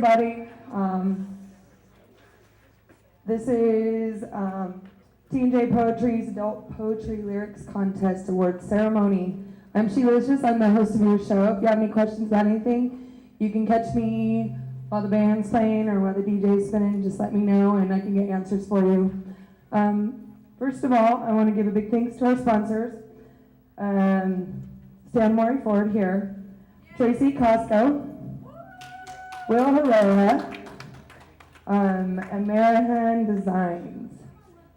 everybody. This is TnJPoetry's Adult Poetry Lyrics Contest Award Ceremony. I'm Sheelicious. I'm the host of your show. If you have any questions about anything, you can catch me while the band's playing or while the DJ's spinning. Just let me know and I can get answers for you. First of all, I want to give a big thanks to our sponsors. Stan Mori Ford here, Tracy Costco, Will Herrera, and Marahan Designs.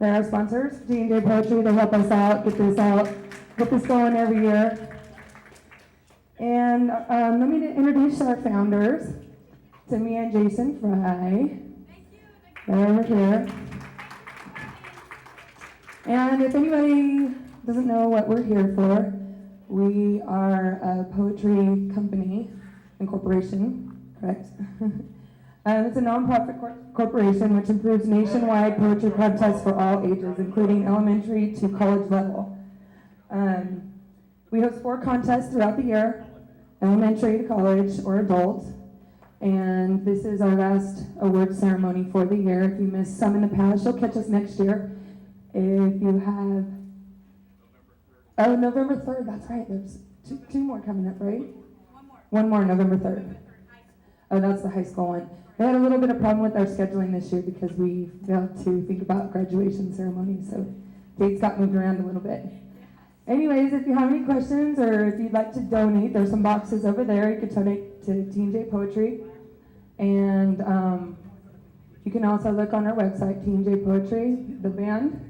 They're our sponsors, TnJPoetry. They help us out, get this going every year. And let me introduce our founders, Timmy and Jason Fry. They're over here. And if anybody doesn't know what we're here for, we are a poetry company and corporation, correct? It's a nonprofit corporation which improves nationwide poetry contests for all ages, including elementary to college level. We host 4 contests throughout the year, elementary to college or adult, and this is our last award ceremony for the year. If you missed some in the past, you'll catch us next year. If you have, November 3rd, that's right, there's two more coming up, right? One more, November 3rd. Oh, that's the high school one. They had a little bit of problem with our scheduling this year because we failed to think about graduation ceremonies, so dates got moved around a little bit. Anyways, if you have any questions or if you'd like to donate, there's some boxes over there. You can donate to TnJPoetry. And you can also look on our website, TnJPoetry, the band.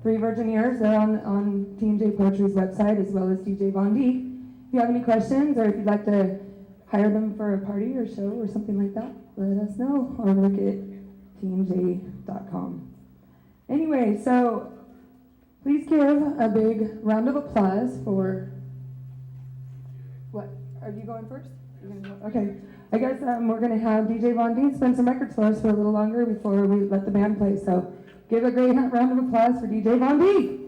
3 Virgin Ears, they're on TnJPoetry's website, as well as DJ Von D. If you have any questions or if you'd like to hire them for a party or show or something like that, let us know or look at tnj.com. Anyway, so please give a big round of applause for, what, are you going first? You're gonna go? Okay, I guess we're gonna have DJ Von D spin some records for us for a little longer before we let the band play, so give a great round of applause for DJ Von D.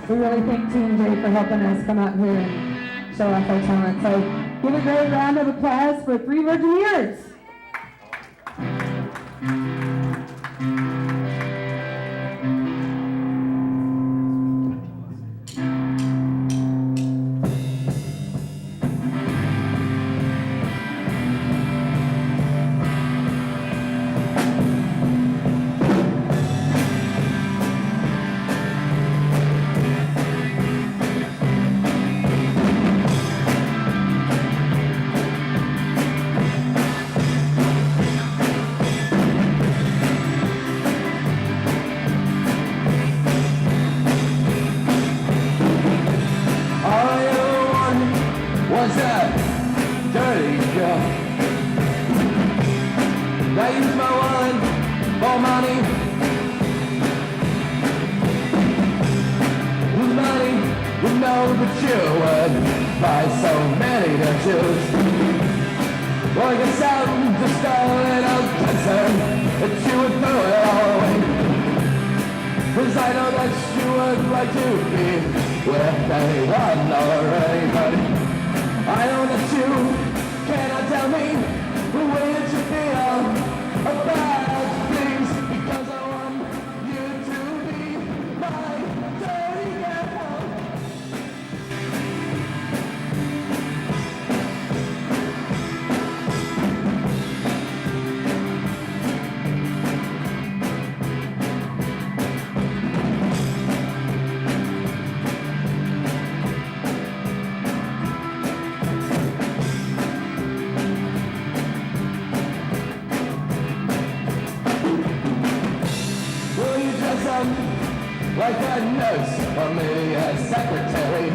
We really thank TnJ for helping us come out here and show off our talent. So give a great round of applause for 3 Virgin Years. I use my wallet for money. With money, you know that you would buy so many to choose. Well, I guess I'm just a little concerned that you would throw it all away. 'Cause I know that you would like to be with anyone already, but I know that you cannot tell me the way that you feel about things, because I want you to be my dirty girl. nurse or maybe a secretary.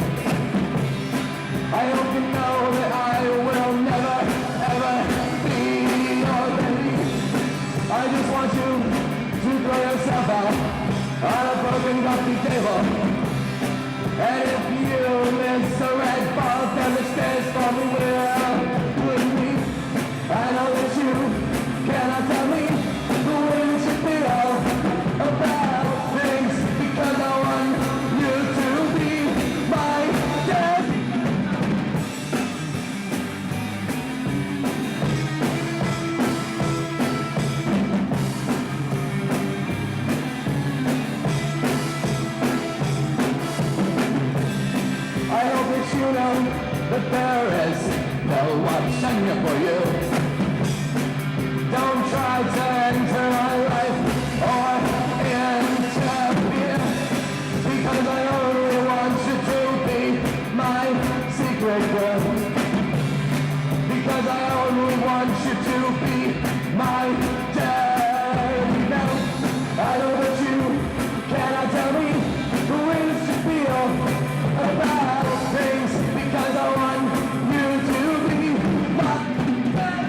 I hope you know that I will never, ever be your baby. I just want you to throw yourself out on a broken coffee table. And if you miss a red ball, then the stairs for me will me. I know that you cannot tell me the way you should feel about things, because I want you to be my dad. I hope that you know that there is no option here for you. Don't try to enter my life or interfere, because I only want you to be my secret girl. Because I only want you to be my dad. Now, I know that you cannot tell me the way you should feel about things, because I want you to be my dad.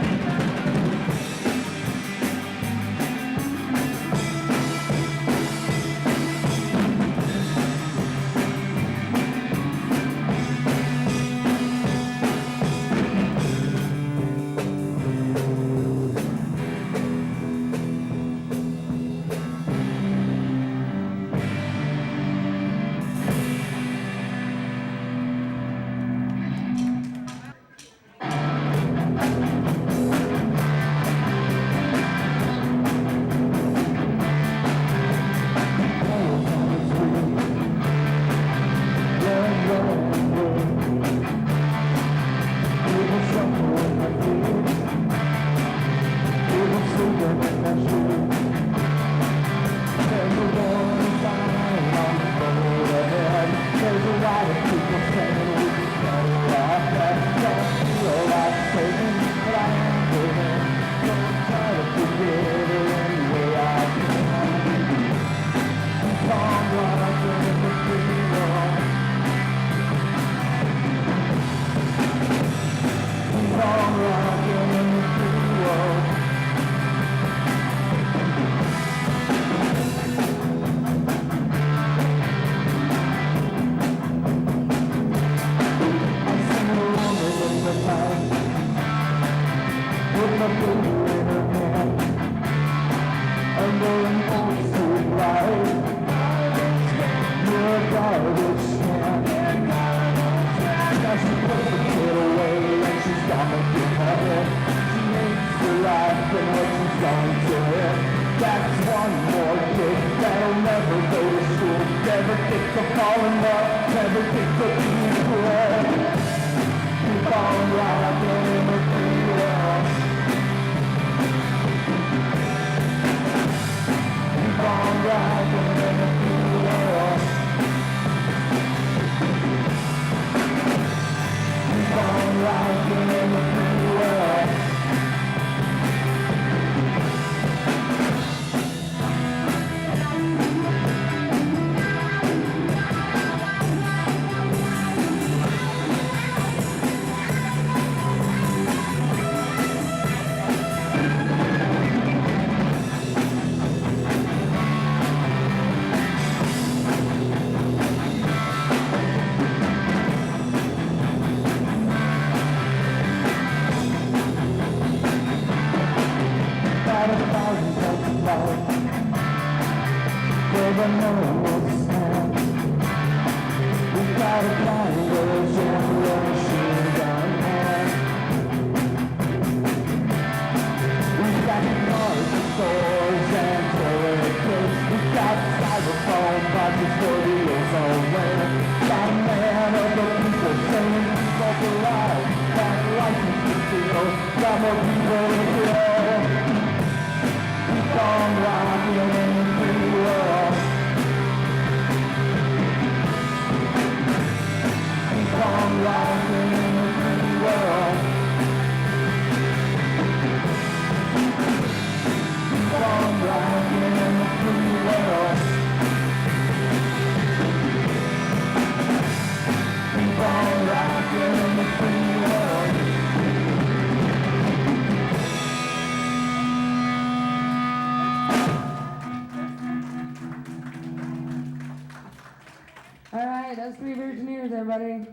three Virgineers, everybody.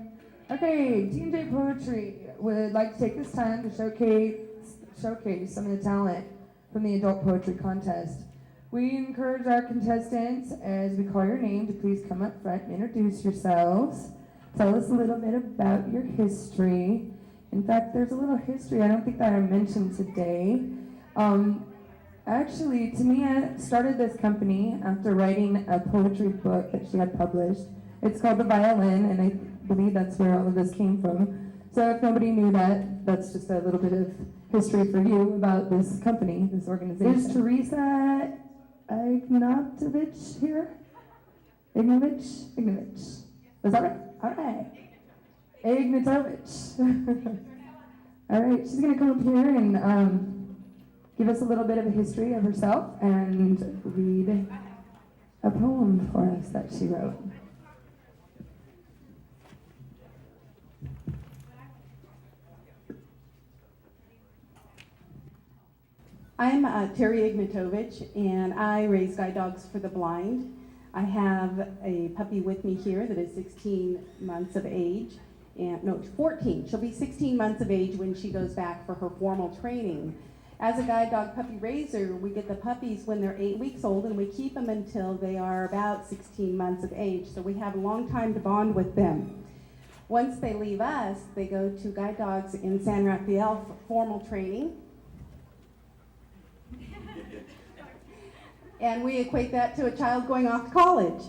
Okay, TnJPoetry would like to take this time to showcase some of the talent from the adult poetry contest. We encourage our contestants, as we call your name, to please come up front and introduce yourselves. Tell us a little bit about your history. In fact, there's a little history I don't think that I mentioned today. Actually, Tamia started this company after writing a poetry book that she had published. It's called The Violin, and I believe that's where all of this came from. So if nobody knew that, that's just a little bit of history for you about this company, this organization. Is Teresa Ignatovich here? Ignatovich. Is that right? All right. Ignatovich. All right, she's going to come up here and give us a little bit of a history of herself and read a poem for us that she wrote. I'm Terry Ignatovich, and I raise guide dogs for the blind. I have a puppy with me here that is 16 months of age. And no, 14. She'll be 16 months of age when she goes back for her formal training. As a guide dog puppy raiser, we get the puppies when they're 8 weeks old, and we keep them until they are about 16 months of age. So we have a long time to bond with them. Once they leave us, they go to guide dogs in San Rafael for formal training. And we equate that to a child going off to college.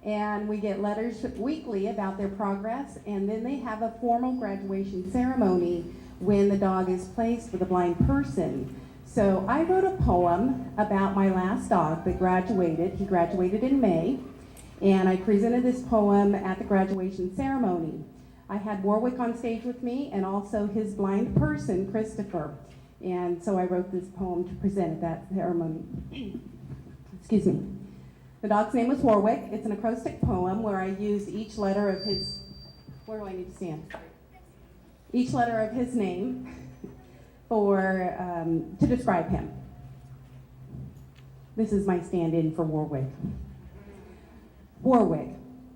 And we get letters weekly about their progress, and then they have a formal graduation ceremony when the dog is placed with a blind person. So I wrote a poem about my last dog that graduated. He graduated in May, and I presented this poem at the graduation ceremony. I had Warwick on stage with me, and also his blind person, Christopher. And so I wrote this poem to present at that ceremony. Excuse me. The dog's name was Warwick. It's an acrostic poem where I used each letter of his, where do I need to stand? Each letter of his name to describe him. This is my stand-in for Warwick. Warwick.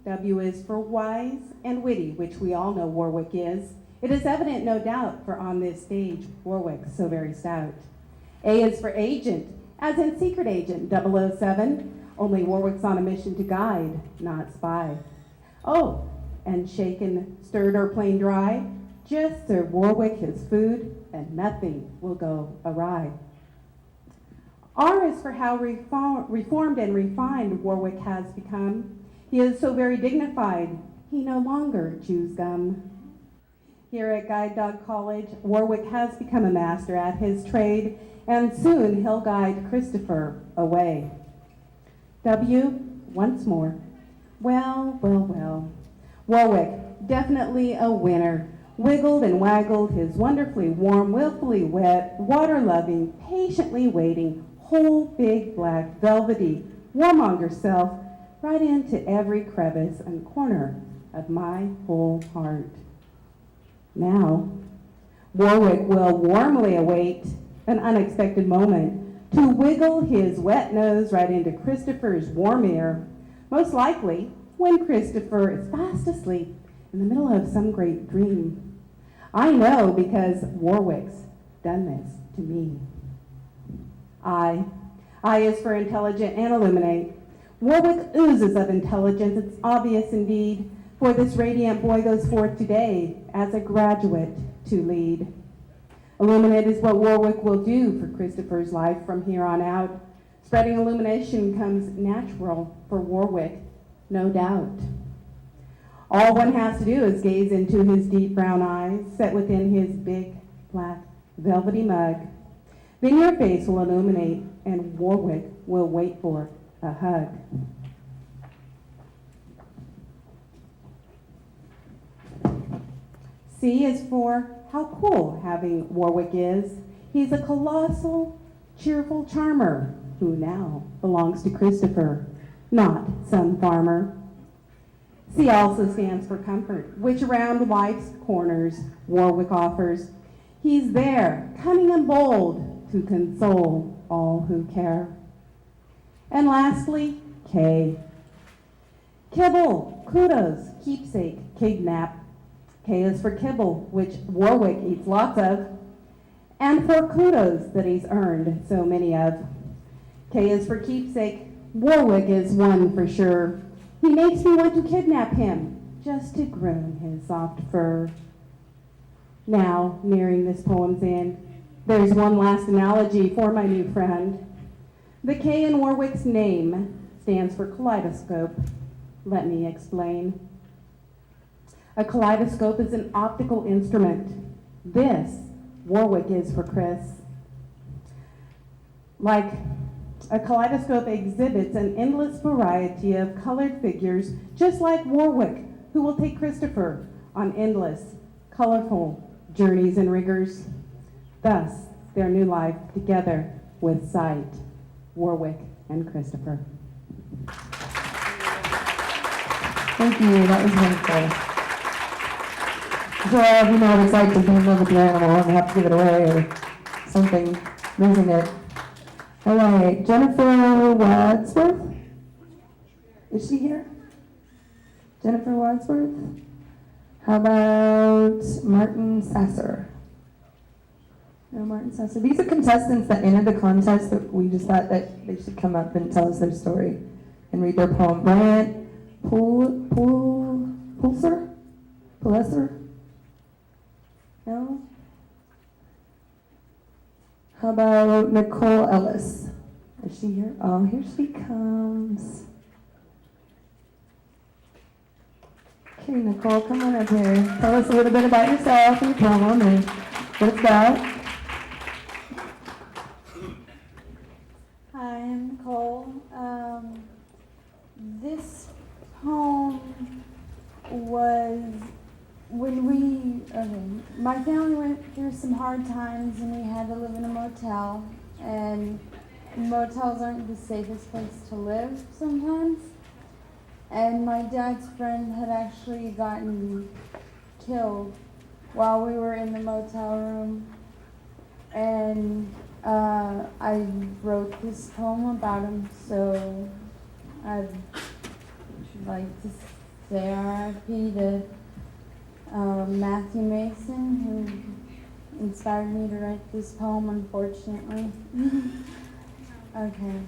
W is for wise and witty, which we all know Warwick is. It is evident, no doubt, for on this stage, Warwick so very stout. A is for agent, as in secret agent, 007. Only Warwick's on a mission to guide, not spy. Oh, and shaken, stirred, or plain dry, just serve Warwick his food, and nothing will go awry. R is for how reformed and refined Warwick has become. He is so very dignified, he no longer chews gum. Here at Guide Dog College, Warwick has become a master at his trade, and soon he'll guide Christopher away. W, once more. Well, well, well. Warwick, definitely a winner. Wiggled and waggled his wonderfully warm, willfully wet, water-loving, patiently waiting, whole big black, velvety, warmonger self right into every crevice and corner of my whole heart. Now, Warwick will warmly await an unexpected moment to wiggle his wet nose right into Christopher's warm ear, most likely when Christopher is fast asleep in the middle of some great dream. I know because Warwick's done this to me. I is for intelligent and illuminate. Warwick oozes of intelligence, it's obvious indeed, for this radiant boy goes forth today as a graduate to lead. Illuminate is what Warwick will do for Christopher's life from here on out. Spreading illumination comes natural for Warwick, no doubt. All one has to do is gaze into his deep brown eyes, set within his big, black, velvety mug. Then your face will illuminate, and Warwick will wait for a hug. C is for how cool having Warwick is. He's a colossal, cheerful charmer who now belongs to Christopher, not some farmer. C also stands for comfort, which around life's corners Warwick offers. He's there, cunning and bold, to console all who care. And lastly, K. Kibble, kudos, keepsake, kidnap. K is for kibble, which Warwick eats lots of, and for kudos that he's earned so many of. K is for keepsake. Warwick is one for sure. He makes me want to kidnap him, just to groom his soft fur. Now, nearing this poem's end, there's one last analogy for my new friend. The K in Warwick's name stands for kaleidoscope. Let me explain. A kaleidoscope is an optical instrument. This, Warwick, is for Chris. Like a kaleidoscope exhibits an endless variety of colored figures, just like Warwick, who will take Christopher on endless, colorful journeys and rigors. Thus, their new life together with sight, Warwick and Christopher. Thank you, that was wonderful. So all of you know what it's like to be in love with your animal and have to give it away or something, losing it. All right, Jennifer Wadsworth? Is she here? Jennifer Wadsworth? How about Martin Sasser? No, Martin Sasser. These are contestants that entered the contest that we just thought that they should come up and tell us their story and read their poem. Bryant Pulser? No? How about Nicole Ellis? Is she here? Oh, here she comes. Okay, Nicole, come on up here. Tell us a little bit about yourself and your poem and what it's about. Hi, I'm Nicole. This poem was my family went through some hard times and we had to live in a motel, and motels aren't the safest place to live sometimes. And my dad's friend had actually gotten killed while we were in the motel room. And I wrote this poem about him, so I'd like to say R.I.P. to Matthew Mason, who inspired me to write this poem, unfortunately. Okay.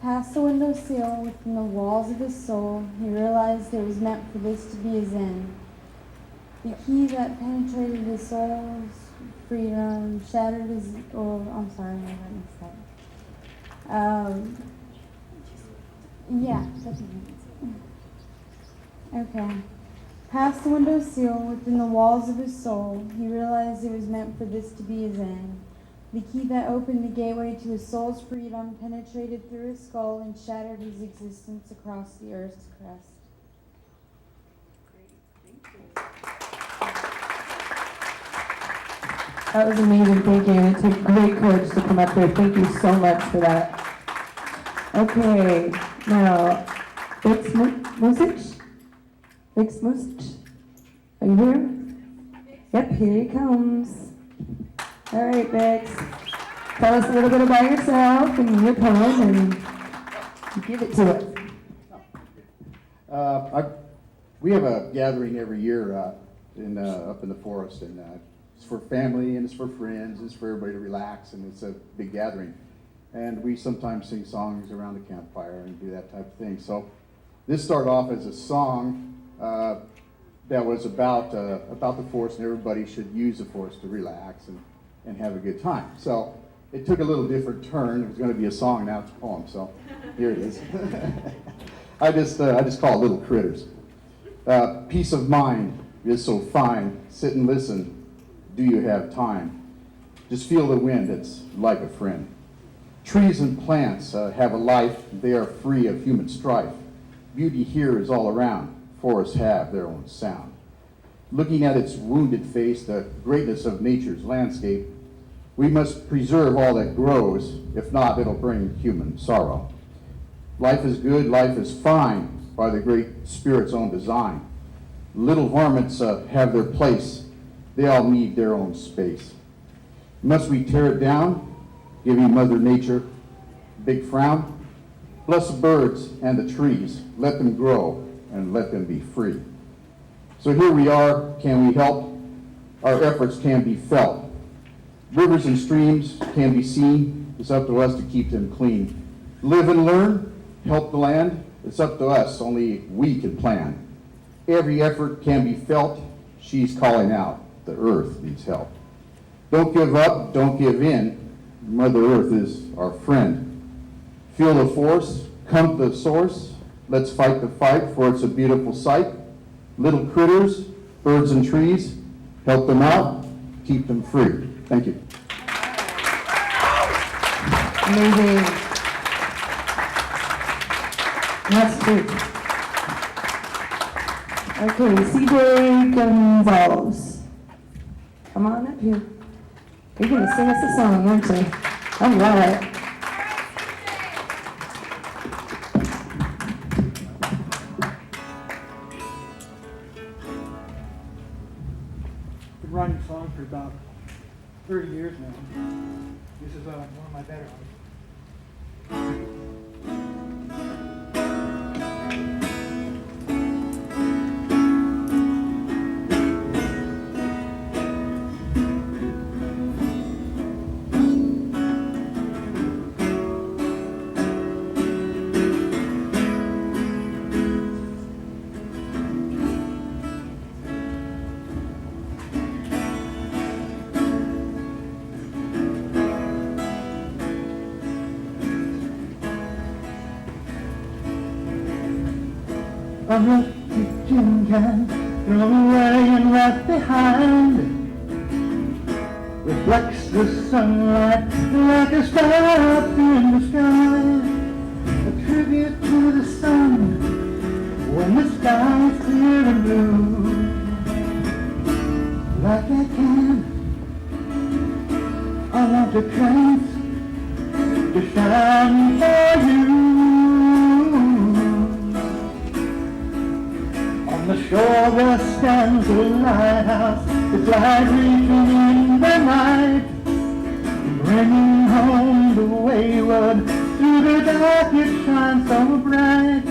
Past the window sill, within the walls of his soul, he realized it was meant for this to be his end. The key that penetrated his soul's freedom, shattered his, I'm sorry, I missed that. Yeah, definitely. Okay. Past the window sill, within the walls of his soul, he realized it was meant for this to be his end. The key that opened the gateway to his soul's freedom penetrated through his skull and shattered his existence across the earth's crest. That was amazing, thank you. And it took great courage to come up here. Thank you so much for that. Okay, now, Vix Musich? Are you here? Yep, here he comes. All right, Vix. Tell us a little bit about yourself and your poem and give it to us. We have a gathering every year up in the forest, and it's for family and it's for friends, it's for everybody to relax, and it's a big gathering. And we sometimes sing songs around the campfire and do that type of thing. So this started off as a song that was about the forest, and everybody should use the forest to relax and have a good time. So it took a little different turn. It was going to be a song, now it's a poem. So here it is. I just call it Little Critters. Peace of mind is so fine. Sit and listen. Do you have time? Just feel the wind. It's like a friend. Trees and plants have a life. They are free of human strife. Beauty here is all around. Forests have their own sound. Looking at its wounded face, the greatness of nature's landscape, we must preserve all that grows. If not, it'll bring human sorrow. Life is good, life is fine by the Great Spirit's own design. Little varmints have their place. They all need their own space. Must we tear it down, giving Mother Nature a big frown? Bless the birds and the trees. Let them grow and let them be free. So here we are. Can we help? Our efforts can be felt. Rivers and streams can be seen. It's up to us to keep them clean. Live and learn, help the land. It's up to us, only we can plan. Every effort can be felt. She's calling out. The earth needs help. Don't give up, don't give in. Mother Earth is our friend. Feel the force, come to the source. Let's fight the fight, for it's a beautiful sight. Little critters, birds and trees, help them out, keep them free. Thank you. Amazing. That's true. Okay, CJ Gonzalez. Come on up here. You're going to sing us a song, aren't you? All right. Been writing songs for about 30 years now. This is one of my better ones. A rusty gin can thrown away and left behind reflects the sunlight like a star up in the sky. A tribute to the sun when the sky is clear and blue. Like a can, I want a chance to shine for you. On the shore there stands a lighthouse, its light reaching in the night, bringing home the wayward. Through the dark it shines so bright,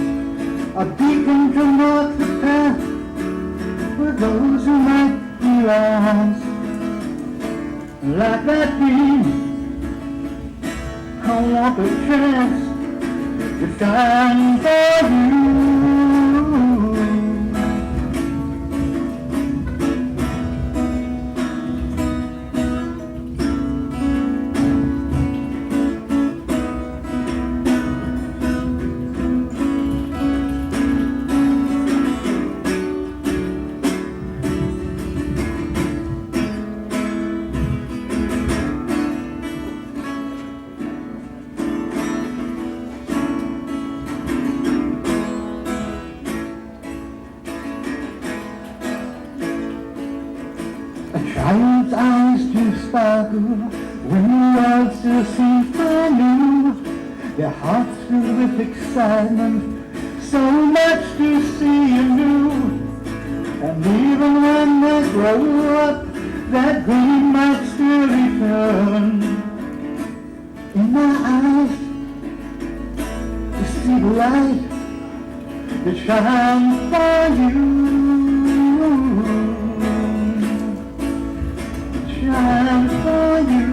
a beacon to mark the path for those who might be lost. Like that beam, I want a chance to shine for you. A child's eyes do sparkle when the world still seems brand new. Their hearts filled with excitement, so much to see and do. And even when they grow up, that gleam might still return. In my eyes, to see the light that shines for you. Shines for you.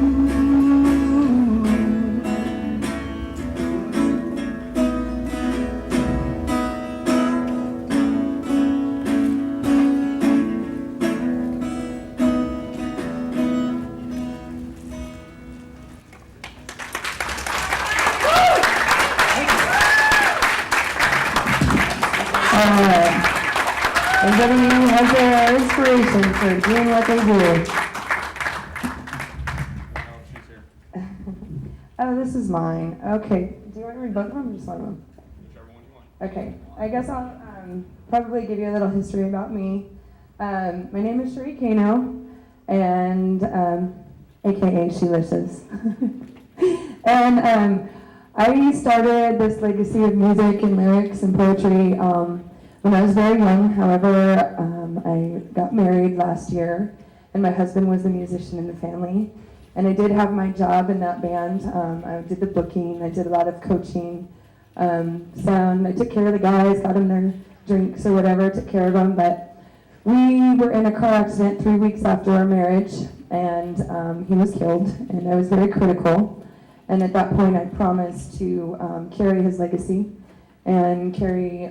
Everybody has their inspiration for doing what they do. Oh, this is mine. Okay. Do you want to read both of them or just one of them? Whichever one you want. Okay. I guess I'll probably give you a little history about me. My name is Sheree Kano, and AKA Sheila Says. And I started this legacy of music and lyrics and poetry when I was very young. However, I got married last year, and my husband was the musician in the family. And I did have my job in that band. I did the booking. I did a lot of coaching, sound. I took care of the guys, got them their drinks or whatever, took care of him. But we were in a car accident 3 weeks after our marriage, and he was killed, and I was very critical. And at that point, I promised to carry his legacy and carry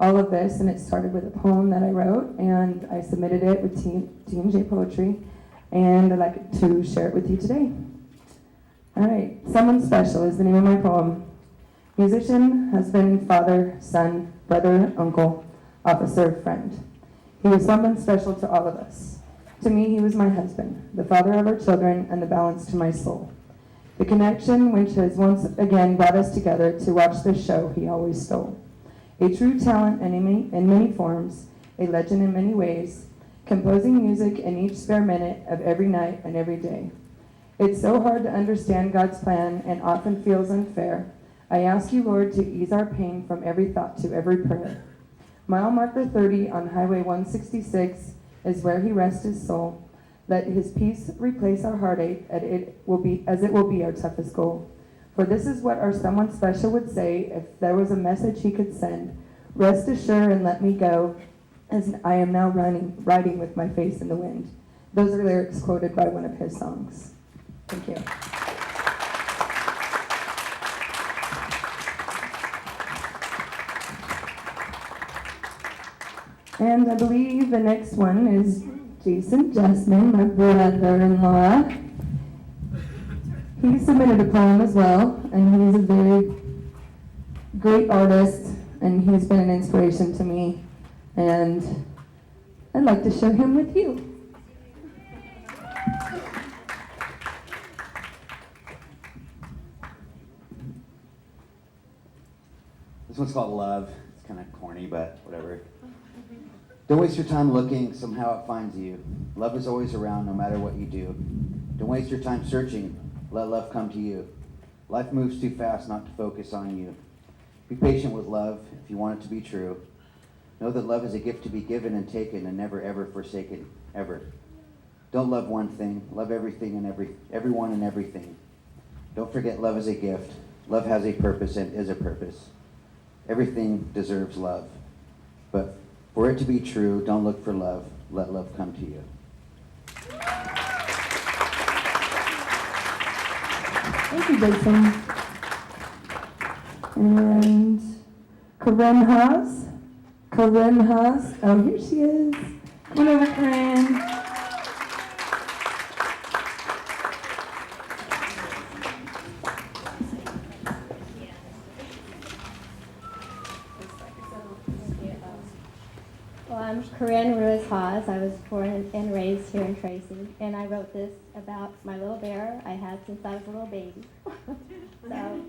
all of this. And it started with a poem that I wrote, and I submitted it with TnJPoetry, and I'd like to share it with you today. All right, Someone Special is the name of my poem. Musician, husband, father, son, brother, uncle, officer, friend. He was someone special to all of us. To me, he was my husband, the father of our children, and the balance to my soul. The connection which has once again brought us together to watch this show he always stole. A true talent in many forms, a legend in many ways, composing music in each spare minute of every night and every day. It's so hard to understand God's plan and often feels unfair. I ask you, Lord, to ease our pain from every thought to every prayer. Mile marker 30 on Highway 166 is where he rests his soul. Let his peace replace our heartache, as it will be our toughest goal. For this is what our someone special would say if there was a message he could send. Rest assured and let me go, as I am now riding with my face in the wind. Those are lyrics quoted by one of his songs. Thank you. And I believe the next one is Jason Justman, my brother-in-law. He submitted a poem as well, and he's a very great artist, and he's been an inspiration to me, and I'd like to share him with you. This one's called Love. It's kind of corny, but whatever. Don't waste your time looking, somehow it finds you. Love is always around no matter what you do. Don't waste your time searching, let love come to you. Life moves too fast not to focus on you. Be patient with love if you want it to be true. Know that love is a gift to be given and taken and never ever forsaken, ever. Don't love one thing, love everything and everyone and everything. Don't forget love is a gift. Love has a purpose and is a purpose. Everything deserves love. But for it to be true, don't look for love. Let love come to you. Thank you, Jason. And Corinne Haas. Oh, here she is. Come on over, Corinne. Well, I'm Corinne Ruiz-Haas. I was born and raised here in Tracy, and I wrote this about my little bear I had since I was a little baby. So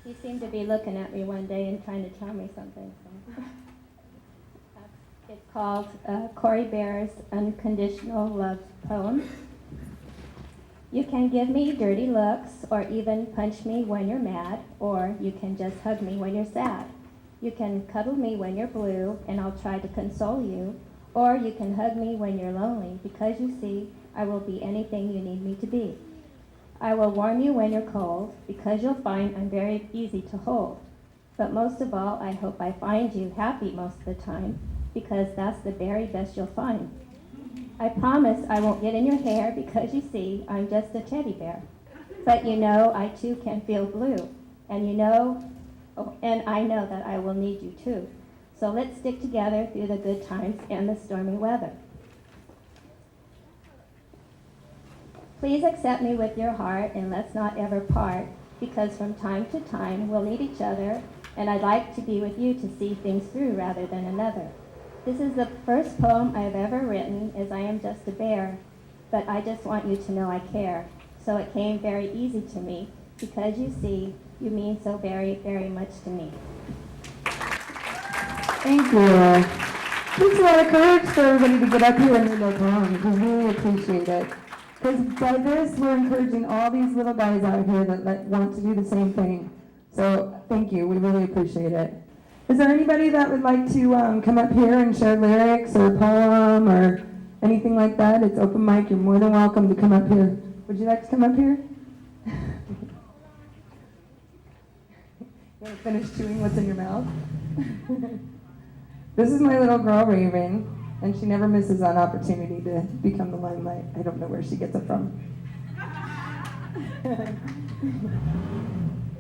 he seemed to be looking at me one day and trying to tell me something. So. It's called Corey Bear's Unconditional Love Poem. You can give me dirty looks, or even punch me when you're mad, or you can just hug me when you're sad. You can cuddle me when you're blue, and I'll try to console you. Or you can hug me when you're lonely, because you see, I will be anything you need me to be. I will warm you when you're cold, because you'll find I'm very easy to hold. But most of all, I hope I find you happy most of the time, because that's the very best you'll find. I promise I won't get in your hair, because you see, I'm just a teddy bear. But you know, I too can feel blue, and you know, and I know that I will need you too. So let's stick together through the good times and the stormy weather. Please accept me with your heart and let's not ever part, because from time to time we'll need each other, and I'd like to be with you to see things through rather than another. This is the first poem I've ever written, as I am just a bear, but I just want you to know I care. So it came very easy to me, because you see, you mean so very, very much to me. Thank you. Takes a lot of courage for everybody to get up here and read their poems. We really appreciate it. Because by this, we're encouraging all these little guys out here that want to do the same thing. So thank you. We really appreciate it. Is there anybody that would like to come up here and share lyrics or a poem or anything like that? It's open mic. You're more than welcome to come up here. Would you like to come up here? You want to finish chewing what's in your mouth? This is my little girl, Raven, and she never misses an opportunity to become the limelight. I don't know where she gets it from.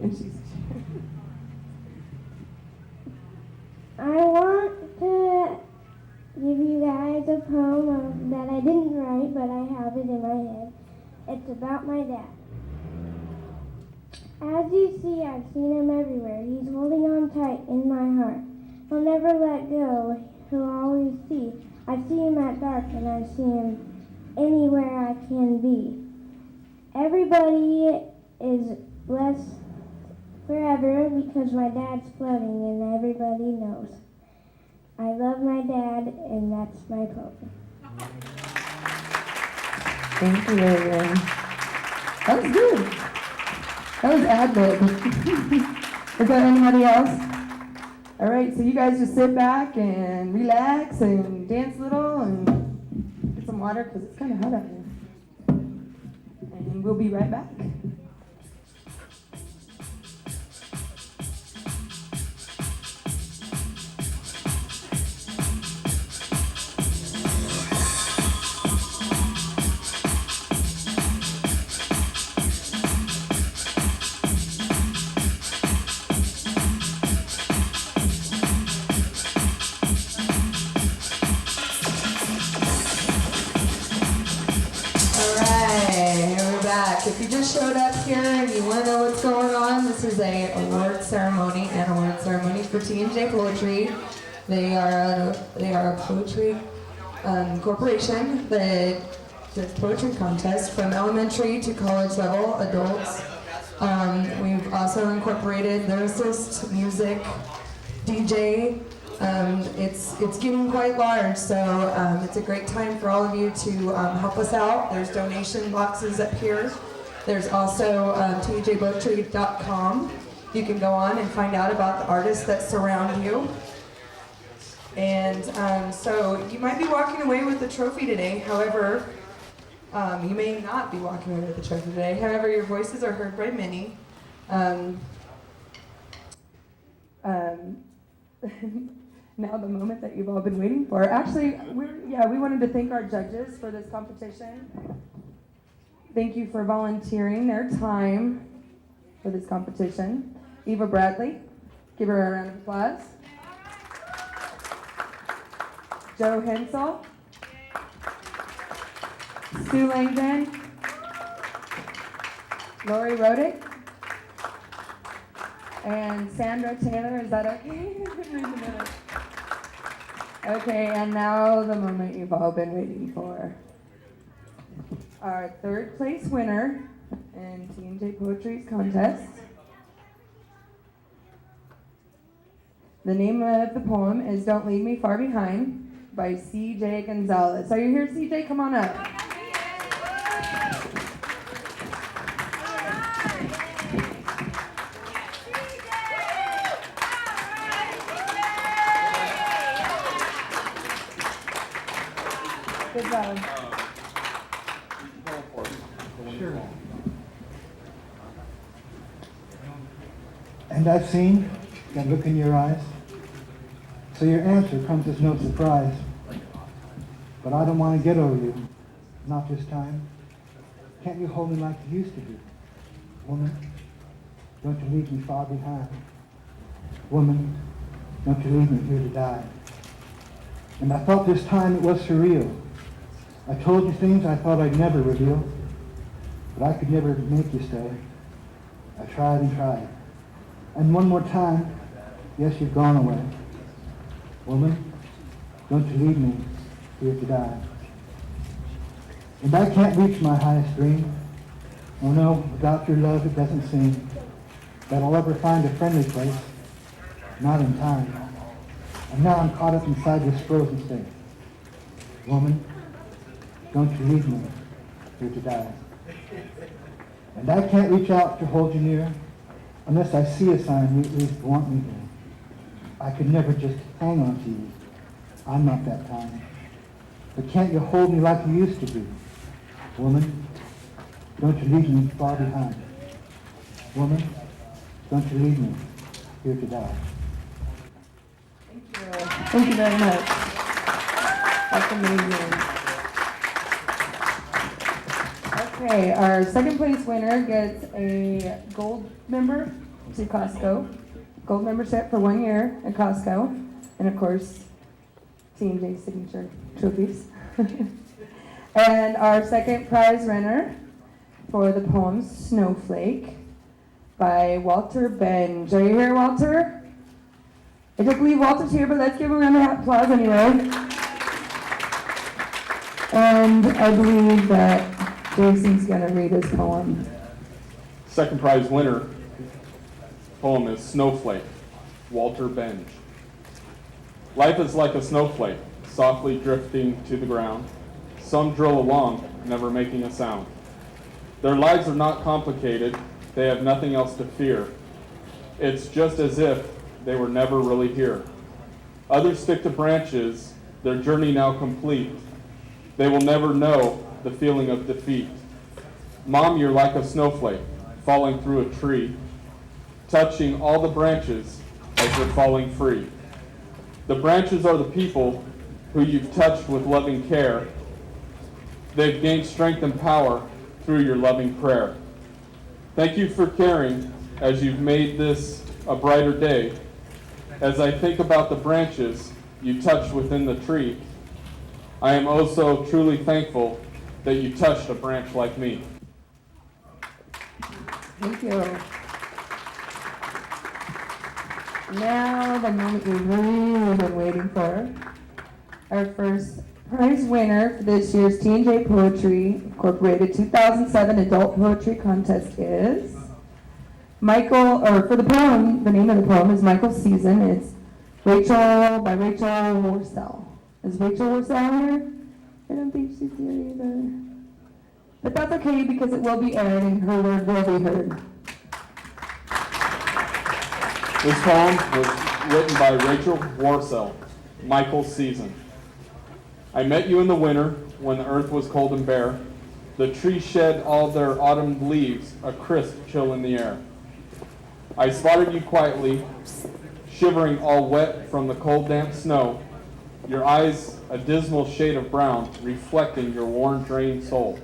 And she's... I want to give you guys a poem that I didn't write, but I have it in my head. It's about my dad. As you see, I've seen him everywhere. He's holding on tight in my heart. He'll never let go. He'll always see. I see him at dark, and I see him anywhere I can be. Everybody is blessed forever because my dad's floating, and everybody knows. I love my dad, and that's my poem. Thank you, Raven. That was good. That was ad-lib. Is there anybody else? All right, so you guys just sit back and relax and dance a little and get some water because it's kind of hot out here. And we'll be right back. If you just showed up here and you want to know what's going on, this is a award ceremony for TnJPoetry. They are a poetry corporation that does poetry contests from elementary to college level adults. We've also incorporated lyricist, music, DJ. It's getting quite large, so it's a great time for all of you to help us out. There's donation boxes up here. There's also TnJPoetry.com. You can go on and find out about the artists that surround you. And so you might be walking away with the trophy today. However, you may not be walking away with the trophy today. However, your voices are heard by many. Now the moment that you've all been waiting for. Actually, we wanted to thank our judges for this competition. Thank you for volunteering their time for this competition. Eva Bradley, give her a round of applause. Joe Hensel, Sue Langdon, Lori Rodick, and Sandra Taylor. Is that okay? Okay, and now the moment you've all been waiting for. Our third place winner in TnJPoetry's contest. The name of the poem is Don't Leave Me Far Behind by C.J. Gonzalez. Are you here, C.J.? Come on up. Good job. Sure. And I've seen that look in your eyes, so your answer comes as no surprise. But I don't want to get over you, not this time. Can't you hold me like you used to do? Woman, don't you leave me far behind. Woman, don't you leave me here to die. And I thought this time it was surreal. I told you things I thought I'd never reveal, but I could never make you stay. I tried and tried. And one more time, yes, you've gone away. Woman, don't you leave me here to die. And I can't reach my highest dream. Oh no, without your love it doesn't seem that I'll ever find a friendly place, not in time. And now I'm caught up inside this frozen state. Woman, don't you leave me here to die. And I can't reach out to hold you near unless I see a sign you at least want me here. I could never just hang on to you. I'm not that kind. But can't you hold me like you used to do? Woman, don't you leave me far behind. Woman, don't you leave me here to die. Thank you very much. That's amazing. Okay, our second place winner gets a gold member to Costco. Gold membership for 1 year at Costco. And of course, TnJ signature trophies. And our second prize winner for the poem Snowflake by Walter Benj. Are you here, Walter? I don't believe Walter's here, but let's give him a round of applause anyway. And I believe that Jason's gonna read his poem. Second prize winner poem is Snowflake, Walter Benj. Life is like a snowflake, softly drifting to the ground. Some drill along, never making a sound. Their lives are not complicated, they have nothing else to fear. It's just as if they were never really here. Others stick to branches, their journey now complete. They will never know the feeling of defeat. Mom, you're like a snowflake, falling through a tree, touching all the branches as you're falling free. The branches are the people who you've touched with loving care. They've gained strength and power through your loving prayer. Thank you for caring as you've made this a brighter day. As I think about the branches you touched within the tree, I am oh so truly thankful that you touched a branch like me. Thank you. Now, the moment we've really been waiting for. Our first prize winner for this year's TnJPoetry Incorporated 2007 Adult Poetry Contest is Michael, or for the poem, the name of the poem is Michael's Season. It's Rachel, by Rachel Worsell. Is Rachel Worsell here? I don't think she's here either. But that's okay because it will be aired and her word will be heard. This poem was written by Rachel Worsell, Michael's Season. I met you in the winter when the earth was cold and bare. The trees shed all their autumn leaves, a crisp chill in the air. I spotted you quietly, shivering all wet from the cold damp snow, your eyes a dismal shade of brown, reflecting your worn drained soul.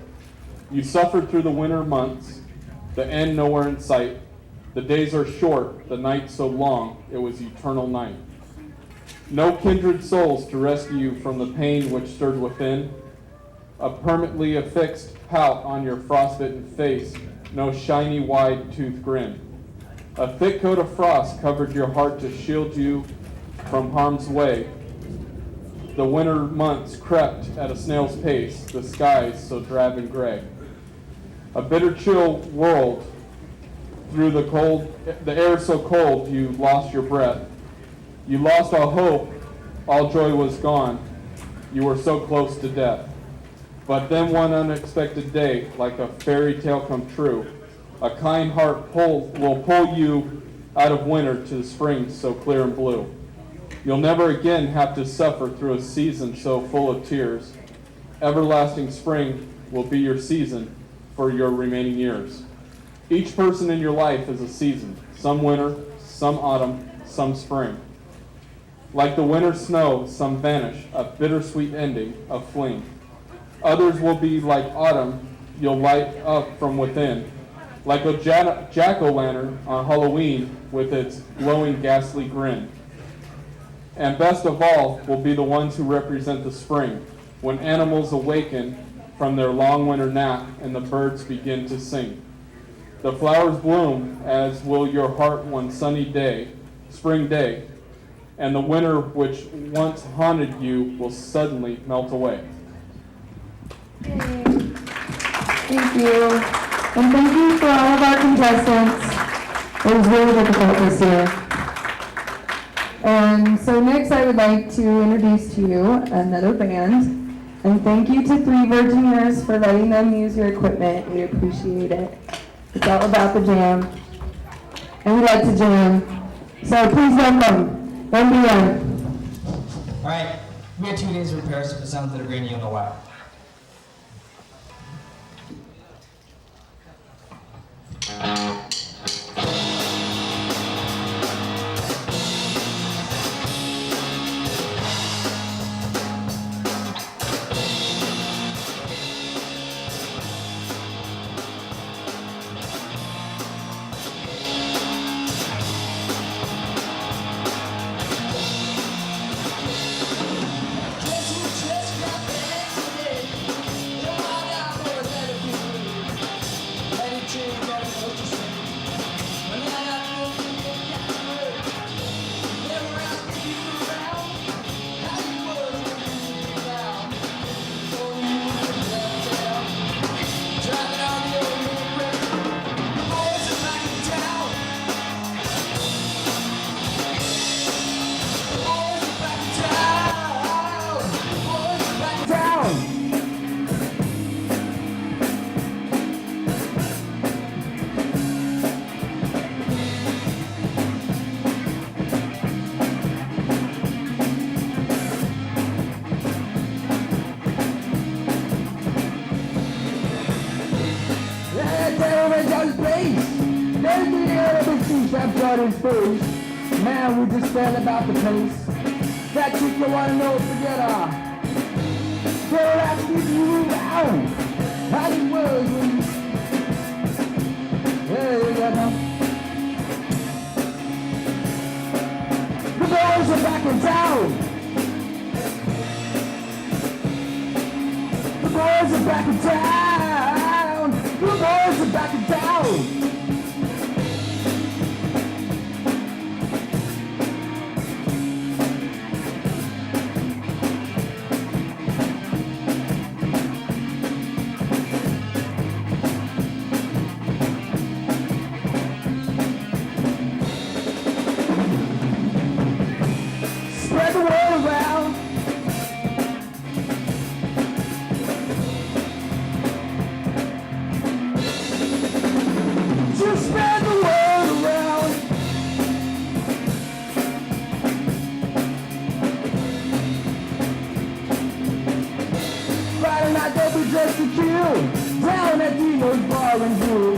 You suffered through the winter months, the end nowhere in sight. The days are short, the night so long, it was eternal night. No kindred souls to rescue you from the pain which stirred within. A permanently affixed pout on your frostbitten face, no shiny wide-toothed grin. A thick coat of frost covered your heart to shield you from harm's way. The winter months crept at a snail's pace, the skies so drab and gray. A bitter chill whirled through the air so cold you lost your breath. You lost all hope, all joy was gone. You were so close to death. But then one unexpected day, like a fairy tale come true, a kind heart will pull you out of winter to the spring so clear and blue. You'll never again have to suffer through a season so full of tears. Everlasting spring will be your season for your remaining years. Each person in your life is a season, some winter, some autumn, some spring. Like the winter snow, some vanish, a bittersweet ending, a fling. Others will be like autumn, you'll light up from within. Like a jack-o'-lantern on Halloween with its glowing ghastly grin. And best of all will be the ones who represent the spring, when animals awaken from their long winter nap and the birds begin to sing. The flowers bloom, as will your heart one sunny day, spring day, and the winter which once haunted you will suddenly melt away. Yay. Thank you. And thank you for all of our contestants. It was really difficult this year. And so next I would like to introduce to you another band. And thank you to 3 Virgineers for letting them use your equipment. We appreciate it. It's all about the jam. And we like to jam. So please welcome NBN. All right, we had 2 days to prepare, so if it sounds a little grainy, you'll know why. Charlie's place. There's the other big that brought his face. Man, we just fell about the place. That chick you wanna know, forget her. Girl, I keep you around. How it was when you... Yeah, you know. The boys are back in town. The boys are back in town. The boys are back in town. Spread the word around. Just spread the word around. Friday night they'll be dressed to kill. Down at Dino's bar and grill.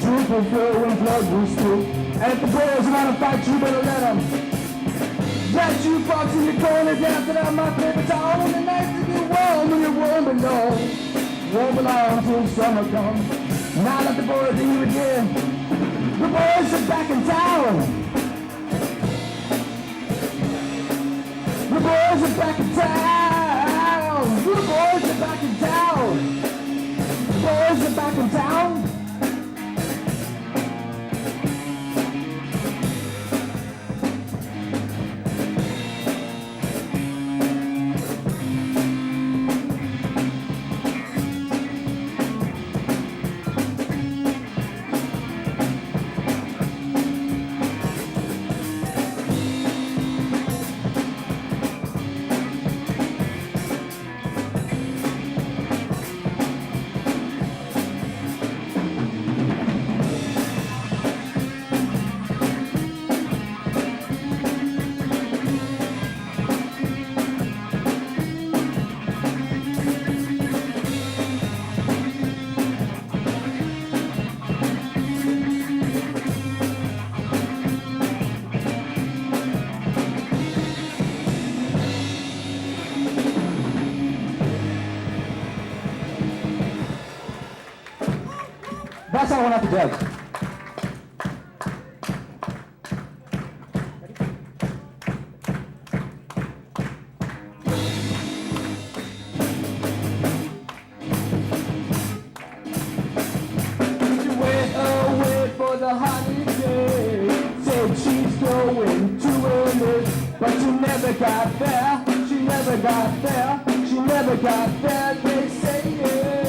Drink will flow and blood will spill. And if the boys wanna fight, you better let them. That jukebox in the corner dancing on my favorite song. And the nights to get warm when you're warm below. Warm along till summer comes. Now let the boys hear it again. The boys are back in town. The boys are back in town. The boys are back in town. The boys are back in town. That's all I want to judge. She went away for the holiday. Said she's going to LA, but she never got there. She never got there. She never got there. They say yeah.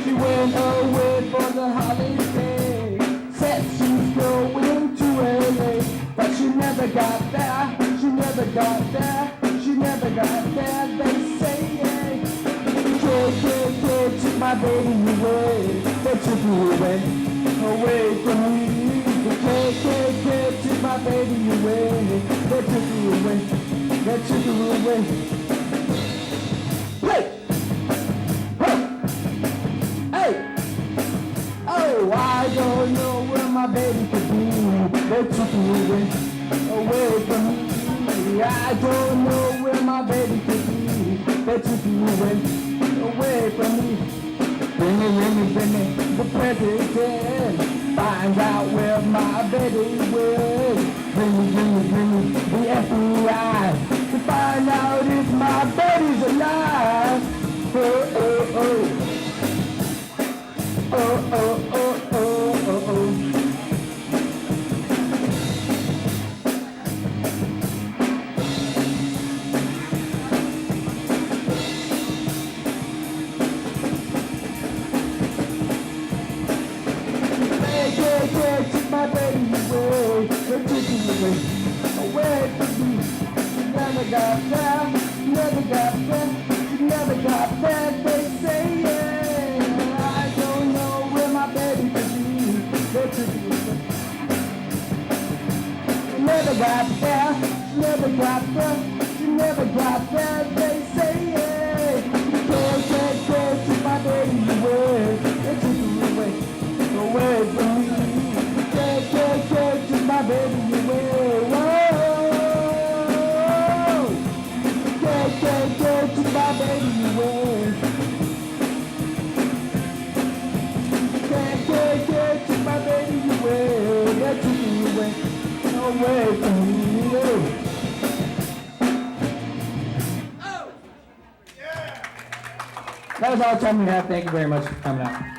She went away for the holiday. Said she's going to LA, but she never got there. She never got there. She never got there. They say yeah. Took my baby away. They took me away from me. Took my baby away. They took me away. They took me away. Hey! Oh, I don't know where my baby could be. They took me away from me. I don't know where my baby could be. They took me away from me. Bring me, the president. Find out where my baby was. Bring me, the FBI. To find out if my baby's alive. Oh, oh, oh. Oh, oh, oh, oh, oh, oh. Took my baby away. They took me away from me. She never got there. Never got there. She never got there. They say yeah. I don't know where my baby could be. They took me away. She never got there. She never got there. She never got there. They say yeah. Took my baby away. They took me away. baby away. Can't take my baby away. They took me away, away from you. That is all the time we have. Thank you very much for coming out.